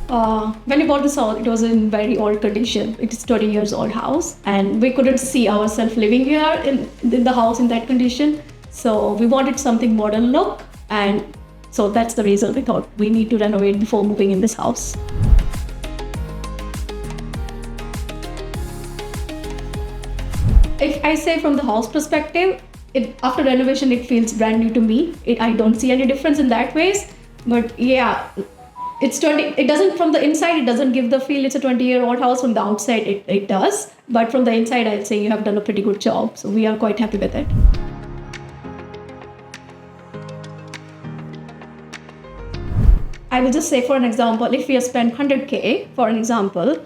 When we bought this house, it was in very old condition. It is 20 years old house, and we couldn't see ourselves living here in the house in that condition. So we wanted something modern look, and so that's the reason we thought we need to renovate before moving in this house. If I say from the house perspective, after renovation, it feels brand new to me. I don't see any difference in that ways. But yeah, it's 20. It doesn't, from the inside, it doesn't give the feel it's a 20-year-old house. From the outside, it does. But from the inside, I'd say you have done a pretty good job. So we are quite happy with it. I will just say, for an example, if we have spent 100K, for an example,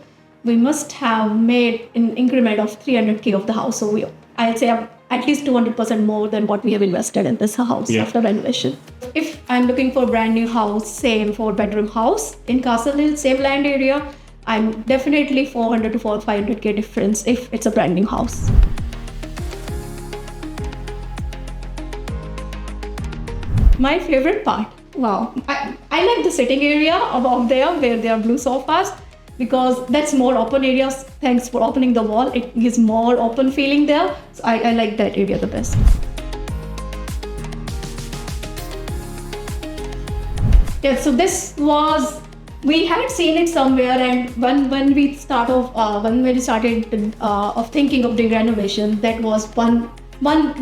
we must have made an increment of 300K of the house. So I'd say at least 200% more than what we have invested in this house after renovation. If I'm looking for a brand new house, same 4-bedroom house in Castle Hill, same land area, I'm definitely 400 to 500K difference if it's a brand new house. My favorite part, wow, I like the sitting area above there where there are blue sofas, because that's more open areas. Thanks for opening the wall. It gives more open feeling there. So I like that area the best. Yeah, so this was, we had seen it somewhere, and when we started of thinking of doing renovation, that was one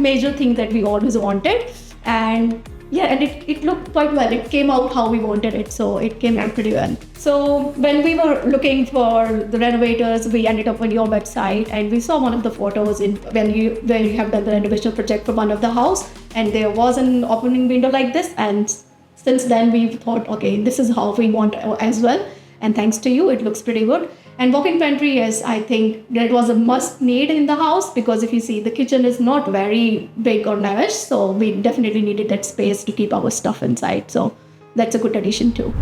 major thing that we always wanted. And yeah, and it looked quite well. It came out how we wanted it, so it came out pretty well. So when we were looking for the renovators, we ended up on your website, and we saw one of the photos where you have done the renovation project for one of the house, and there was an opening window like this. And since then, we've thought, okay, this is how we want as well. And thanks to you, it looks pretty good. And walk-in pantry, yes, I think that was a must need in the house, because if you see, the kitchen is not very big or lavish, so we definitely needed that space to keep our stuff inside. So that's a good addition too.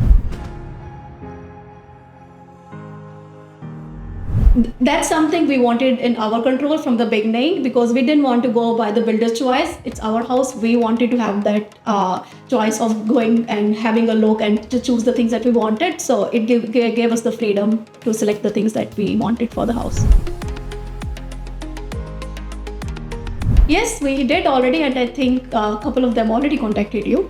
That's something we wanted in our control from the beginning, because we didn't want to go by the builder's choice. It's our house. We wanted to have that choice of going and having a look and to choose the things that we wanted. So it gave us the freedom to select the things that we wanted for the house. Yes, we did already, and I think a couple of them already contacted you.